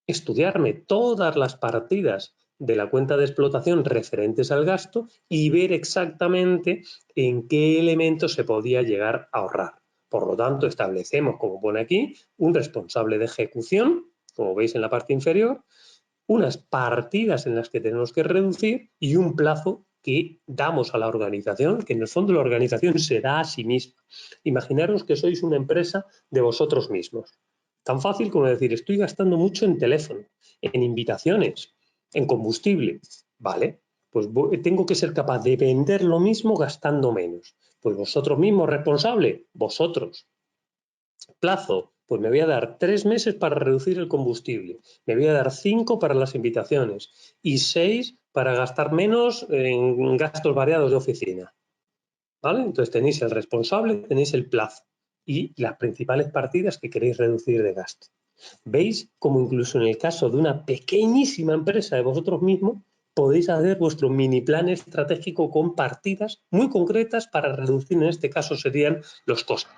estudiarme todas las partidas de la cuenta de explotación referentes al gasto y ver exactamente en qué elementos se podía llegar a ahorrar. Por lo tanto, establecemos, como pone aquí, un responsable de ejecución, como veis en la parte inferior, unas partidas en las que tenemos que reducir y un plazo que damos a la organización, que en el fondo la organización se da a sí misma. Imaginaros que sois una empresa de vosotros mismos. Tan fácil como decir, estoy gastando mucho en teléfono, en invitaciones, en combustible. Vale, pues tengo que ser capaz de vender lo mismo gastando menos. Pues vosotros mismos responsable, vosotros. Plazo, pues me voy a dar 3 meses para reducir el combustible, me voy a dar 5 para las invitaciones y 6 para gastar menos en gastos variados de oficina. ¿Vale? Entonces tenéis el responsable, tenéis el plazo y las principales partidas que queréis reducir de gasto. ¿Veis cómo incluso en el caso de una pequeñísima empresa de vosotros mismos podéis hacer vuestro mini plan estratégico con partidas muy concretas para reducir, en este caso serían los costes?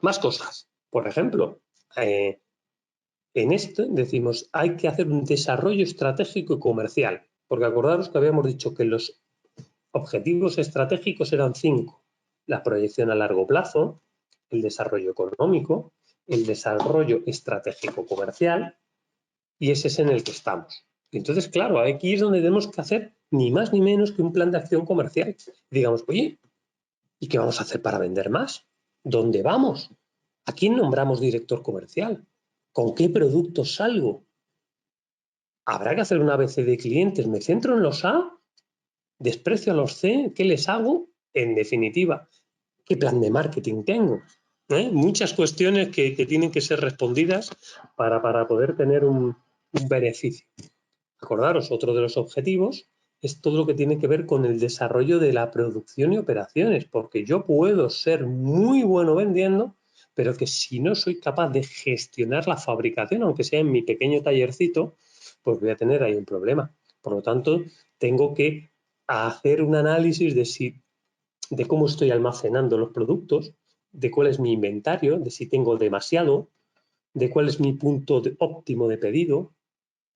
Más cosas. Por ejemplo, en esto decimos hay que hacer un desarrollo estratégico y comercial, porque acordaros que habíamos dicho que los objetivos estratégicos eran 5. La proyección a largo plazo, el desarrollo económico, el desarrollo estratégico comercial, y ese es en el que estamos. Entonces, claro, aquí es donde tenemos que hacer ni más ni menos que un plan de acción comercial. Digamos, oye, ¿y qué vamos a hacer para vender más? ¿Dónde vamos? ¿A quién nombramos director comercial? ¿Con qué productos salgo? ¿Habrá que hacer un ABC de clientes? ¿Me centro en los A? ¿Desprecio a los C? ¿Qué les hago? En definitiva, ¿qué plan de marketing tengo? Muchas cuestiones que tienen que ser respondidas para poder tener un beneficio. Acordaros, otro de los objetivos es todo lo que tiene que ver con el desarrollo de la producción y operaciones, porque yo puedo ser muy bueno vendiendo, pero que si no soy capaz de gestionar la fabricación, aunque sea en mi pequeño tallercito, pues voy a tener ahí un problema. Por lo tanto, tengo que hacer un análisis de cómo estoy almacenando los productos, de cuál es mi inventario, de si tengo demasiado, de cuál es mi punto óptimo de pedido,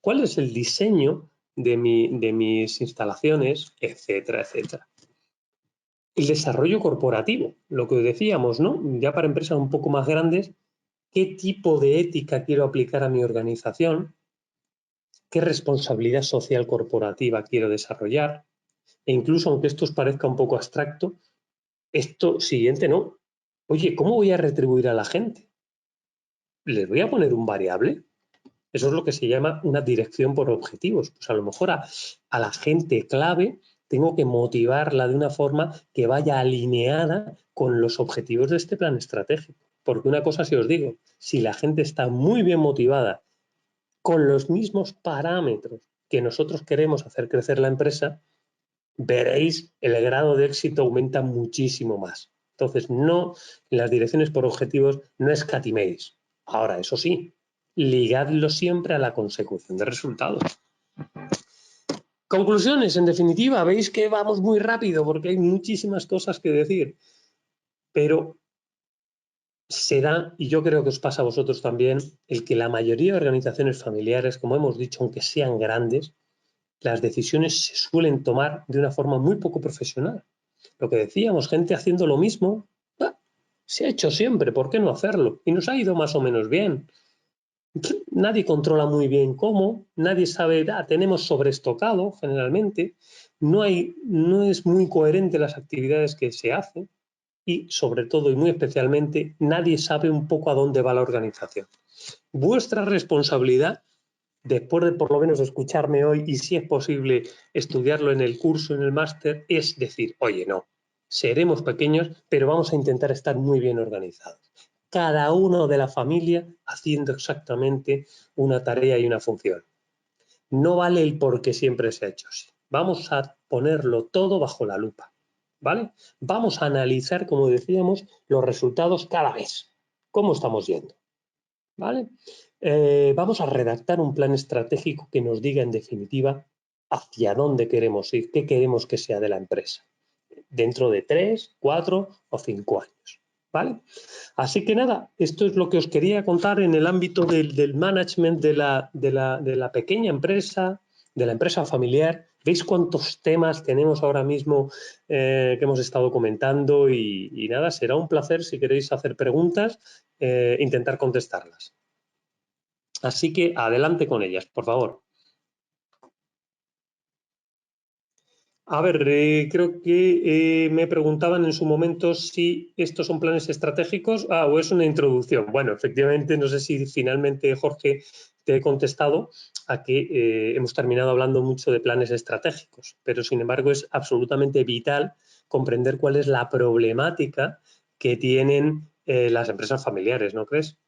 cuál es el diseño de mis instalaciones, etcétera, etcétera. El desarrollo corporativo, lo que decíamos, ¿no? Ya para empresas un poco más grandes, ¿qué tipo de ética quiero aplicar a mi organización? ¿Qué responsabilidad social corporativa quiero desarrollar? E incluso, aunque esto os parezca un poco abstracto, esto siguiente no. Oye, ¿cómo voy a retribuir a la gente? ¿Les voy a poner un variable? Eso es lo que se llama una dirección por objetivos. Pues a lo mejor a la gente clave tengo que motivarla de una forma que vaya alineada con los objetivos de este plan estratégico. Porque una cosa sí os digo, si la gente está muy bien motivada con los mismos parámetros que nosotros queremos hacer crecer la empresa, veréis el grado de éxito aumenta muchísimo más. Entonces, no, en las direcciones por objetivos no escatiméis. Ahora, eso sí, ligadlo siempre a la consecución de resultados. Conclusiones, en definitiva, veis que vamos muy rápido porque hay muchísimas cosas que decir, pero se da, y yo creo que os pasa a vosotros también, el que la mayoría de organizaciones familiares, como hemos dicho, aunque sean grandes, las decisiones se suelen tomar de una forma muy poco profesional. Lo que decíamos, gente haciendo lo mismo, se ha hecho siempre, ¿por qué no hacerlo? Y nos ha ido más o menos bien. Nadie controla muy bien cómo, nadie sabe, tenemos sobreestocado generalmente, no es muy coherente las actividades que se hacen y sobre todo y muy especialmente nadie sabe un poco a dónde va la organización. Vuestra responsabilidad, después de por lo menos escucharme hoy y si es posible estudiarlo en el curso, en el máster, es decir, oye, no, seremos pequeños, pero vamos a intentar estar muy bien organizados. Cada uno de la familia haciendo exactamente una tarea y una función. No vale el por qué siempre se ha hecho así. Vamos a ponerlo todo bajo la lupa, ¿vale? Vamos a analizar, como decíamos, los resultados cada mes. ¿Cómo estamos yendo? ¿Vale? Vamos a redactar un plan estratégico que nos diga, en definitiva, hacia dónde queremos ir, qué queremos que sea de la empresa, dentro de 3, 4 o 5 años. ¿Vale? Así que nada, esto es lo que os quería contar en el ámbito del management de la pequeña empresa, de la empresa familiar. ¿Veis cuántos temas tenemos ahora mismo que hemos estado comentando? Y nada, será un placer, si queréis hacer preguntas, intentar contestarlas. Así que adelante con ellas, por favor. A ver, creo que me preguntaban en su momento si estos son planes estratégicos o es una introducción. Bueno, efectivamente, no sé si finalmente, Jorge, te he contestado a que hemos terminado hablando mucho de planes estratégicos, pero sin embargo es absolutamente vital comprender cuál es la problemática que tienen las empresas familiares, ¿no crees?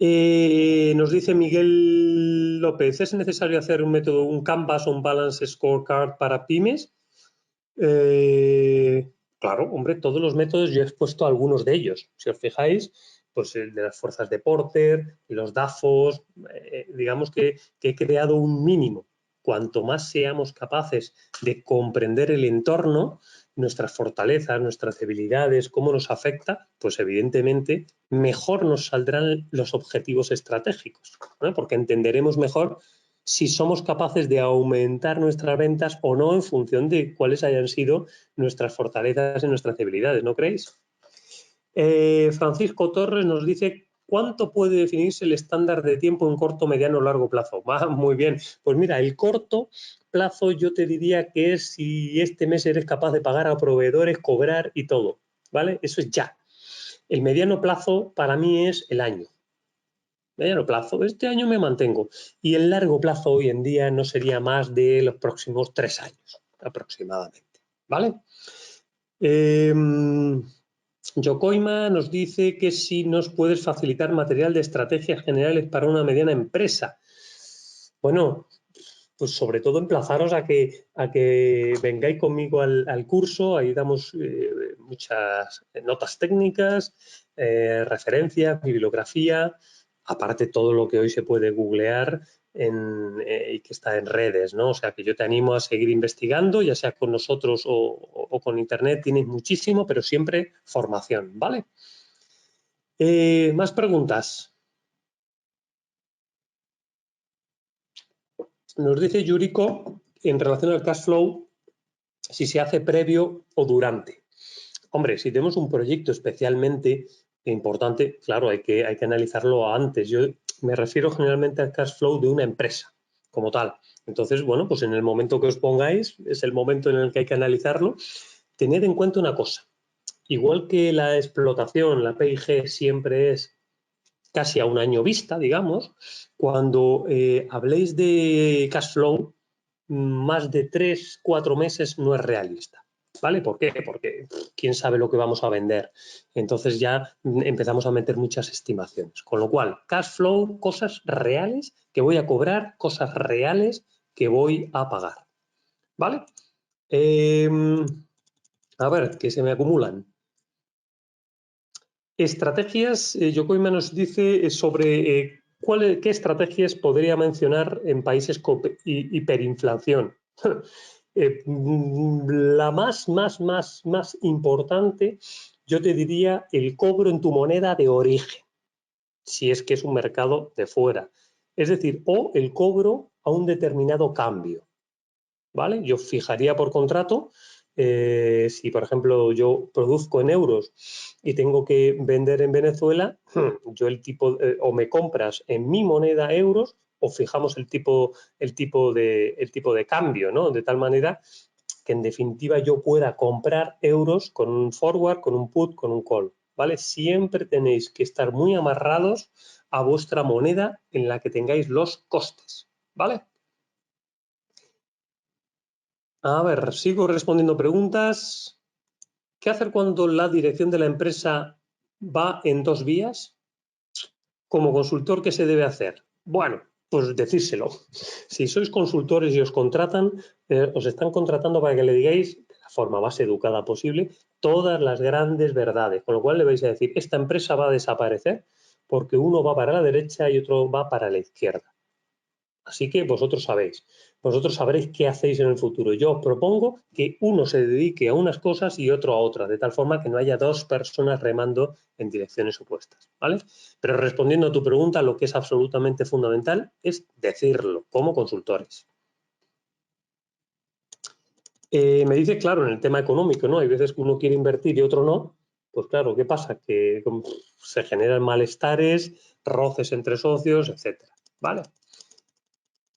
Nos dice Miguel López, ¿es necesario hacer un método, un Canvas o un Balance Scorecard para pymes? Claro, hombre, todos los métodos yo he expuesto algunos de ellos. Si os fijáis, pues el de las fuerzas de Porter, los DAFOs, digamos que he creado un mínimo. Cuanto más seamos capaces de comprender el entorno, nuestras fortalezas, nuestras debilidades, cómo nos afecta, pues evidentemente mejor nos saldrán los objetivos estratégicos, ¿no? Porque entenderemos mejor si somos capaces de aumentar nuestras ventas o no en función de cuáles hayan sido nuestras fortalezas y nuestras debilidades, ¿no creéis? Francisco Torres nos dice, ¿cuánto puede definirse el estándar de tiempo en corto, mediano o largo plazo? Muy bien. Pues mira, el corto plazo yo te diría que es si este mes eres capaz de pagar a proveedores, cobrar y todo, ¿vale? Eso es ya. El mediano plazo para mí es el año. Mediano plazo, este año me mantengo. Y el largo plazo hoy en día no sería más de los próximos 3 años, aproximadamente, ¿vale? Yokoima nos dice que si nos puedes facilitar material de estrategias generales para una mediana empresa. Bueno, pues sobre todo emplazaros a que vengáis conmigo al curso, ahí damos muchas notas técnicas, referencias, bibliografía, aparte todo lo que hoy se puede googlear y que está en redes, ¿no? O sea que yo te animo a seguir investigando, ya sea con nosotros o con internet, tienes muchísimo, pero siempre formación, ¿vale? Más preguntas. Nos dice Yuriko, en relación al cash flow, si se hace previo o durante. Hombre, si tenemos un proyecto especialmente importante, claro, hay que analizarlo antes. Yo me refiero generalmente al cash flow de una empresa como tal. Entonces, bueno, pues en el momento que os pongáis, es el momento en el que hay que analizarlo. Tened en cuenta una cosa. Igual que la explotación, la P&G siempre es casi a un año vista, digamos, cuando habléis de cash flow, más de 3, 4 meses no es realista. ¿Vale? ¿Por qué? Porque quién sabe lo que vamos a vender. Entonces ya empezamos a meter muchas estimaciones. Con lo cual, cash flow, cosas reales que voy a cobrar, cosas reales que voy a pagar. ¿Vale? A ver, que se me acumulan. Estrategias, Yokoima nos dice sobre qué estrategias podría mencionar en países con hiperinflación. La más importante, yo te diría el cobro en tu moneda de origen, si es que es un mercado de fuera. Es decir, o el cobro a un determinado cambio. ¿Vale? Yo fijaría por contrato, si por ejemplo yo produzco en euros y tengo que vender en Venezuela, yo o me compras en mi moneda euros o fijamos el tipo de cambio, ¿no? De tal manera que en definitiva yo pueda comprar euros con un forward, con un put, con un call, ¿vale? Siempre tenéis que estar muy amarrados a vuestra moneda en la que tengáis los costes, ¿vale? A ver, sigo respondiendo preguntas. ¿Qué hacer cuando la dirección de la empresa va en 2 vías? Como consultor, ¿qué se debe hacer? Bueno, pues decírselo. Si sois consultores y os contratan, os están contratando para que le digáis, de la forma más educada posible, todas las grandes verdades. Con lo cual le vais a decir, esta empresa va a desaparecer porque uno va para la derecha y otro va para la izquierda. Así que vosotros sabréis qué hacéis en el futuro. Yo os propongo que uno se dedique a unas cosas y otro a otras, de tal forma que no haya dos personas remando en direcciones opuestas, ¿vale? Pero respondiendo a tu pregunta, lo que es absolutamente fundamental es decirlo como consultores. Me dice, claro, en el tema económico, ¿no? Hay veces que uno quiere invertir y otro no. Pues claro, ¿qué pasa? Que se generan malestares, roces entre socios, etcétera, ¿vale?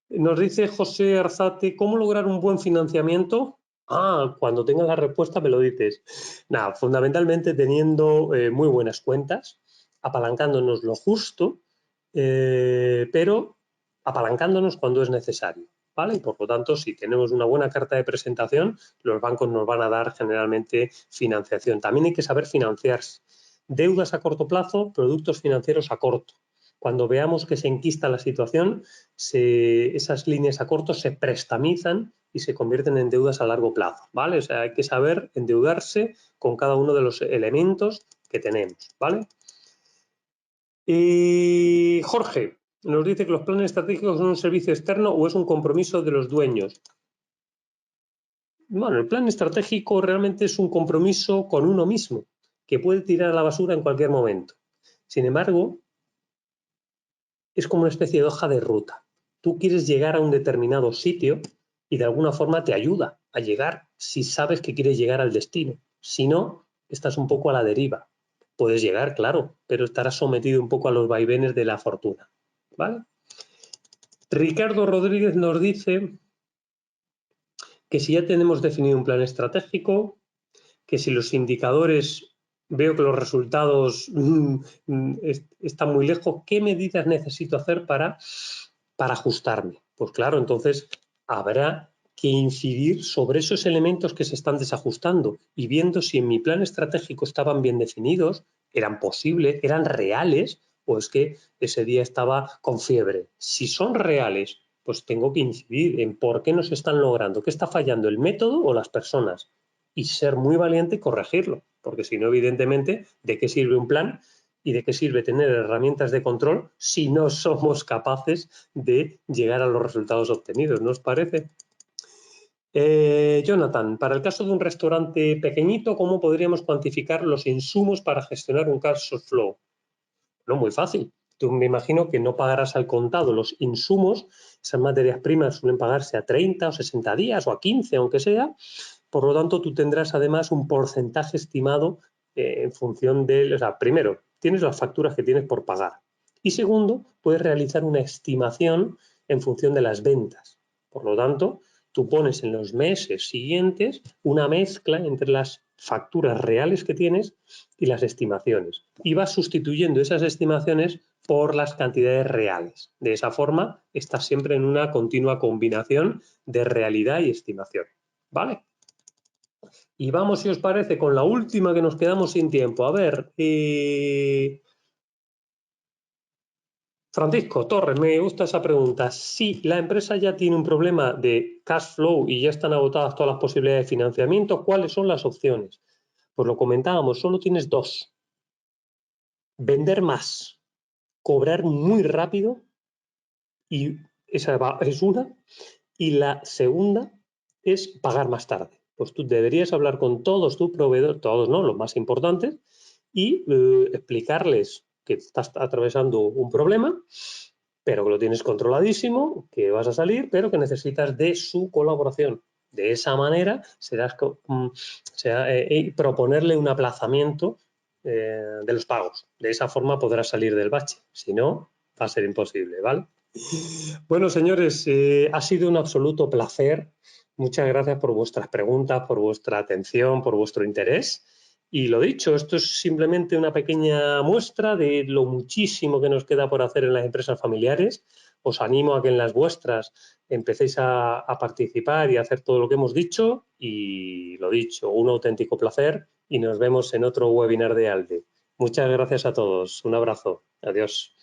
Nos dice José Arzate, ¿cómo lograr un buen financiamiento? Cuando tengas la respuesta me lo dices. Nada, fundamentalmente teniendo muy buenas cuentas, apalancándonos lo justo, pero apalancándonos cuando es necesario, ¿vale? Y por lo tanto, si tenemos una buena carta de presentación, los bancos nos van a dar generalmente financiación. También hay que saber financiarse. Deudas a corto plazo, productos financieros a corto. Cuando veamos que se enquista la situación, esas líneas a corto se prestamizan y se convierten en deudas a largo plazo, ¿vale? O sea, hay que saber endeudarse con cada uno de los elementos que tenemos, ¿vale? Y Jorge nos dice que los planes estratégicos son un servicio externo o es un compromiso de los dueños. Bueno, el plan estratégico realmente es un compromiso con uno mismo, que puede tirar a la basura en cualquier momento. Sin embargo, es como una especie de hoja de ruta. Tú quieres llegar a un determinado sitio y de alguna forma te ayuda a llegar si sabes que quieres llegar al destino. Si no, estás un poco a la deriva. Puedes llegar, claro, pero estarás sometido un poco a los vaivenes de la fortuna, ¿vale? Ricardo Rodríguez nos dice que si ya tenemos definido un plan estratégico, que si los indicadores veo que los resultados están muy lejos, ¿qué medidas necesito hacer para ajustarme? Pues claro, entonces habrá que incidir sobre esos elementos que se están desajustando y viendo si en mi plan estratégico estaban bien definidos, eran posibles, eran reales o es que ese día estaba con fiebre. Si son reales, pues tengo que incidir en por qué no se están logrando, qué está fallando, el método o las personas y ser muy valiente y corregirlo, porque si no, evidentemente, ¿de qué sirve un plan y de qué sirve tener herramientas de control si no somos capaces de llegar a los resultados obtenidos? ¿No os parece? Jonathan, para el caso de un restaurante pequeñito, ¿cómo podríamos cuantificar los insumos para gestionar un cash flow? No, muy fácil. Tú me imagino que no pagarás al contado los insumos, esas materias primas suelen pagarse a 30 o 60 días o a 15, aunque sea. Por lo tanto, tú tendrás además un porcentaje estimado en función de, o sea, primero, tienes las facturas que tienes por pagar. Y segundo, puedes realizar una estimación en función de las ventas. Por lo tanto, tú pones en los meses siguientes una mezcla entre las facturas reales que tienes y las estimaciones. Y vas sustituyendo esas estimaciones por las cantidades reales. De esa forma, estás siempre en una continua combinación de realidad y estimación. ¿Vale? Y vamos, si os parece, con la última que nos quedamos sin tiempo. A ver, Francisco Torres, me gusta esa pregunta. Si la empresa ya tiene un problema de cash flow y ya están agotadas todas las posibilidades de financiamiento, ¿cuáles son las opciones? Pues lo comentábamos, solo tienes dos. Vender más, cobrar muy rápido, y esa es una. Y la segunda es pagar más tarde. Pues tú deberías hablar con todos tus proveedores, todos no, los más importantes, y explicarles que estás atravesando un problema, pero que lo tienes controladísimo, que vas a salir, pero que necesitas de su colaboración. De esa manera proponerle un aplazamiento de los pagos. De esa forma podrás salir del bache. Si no, va a ser imposible, ¿vale? Bueno, señores, ha sido un absoluto placer. Muchas gracias por vuestras preguntas, por vuestra atención, por vuestro interés. Y lo dicho, esto es simplemente una pequeña muestra de lo muchísimo que nos queda por hacer en las empresas familiares. Os animo a que en las vuestras empecéis a participar y a hacer todo lo que hemos dicho. Y lo dicho, un auténtico placer y nos vemos en otro webinar de ALDE. Muchas gracias a todos. Un abrazo. Adiós.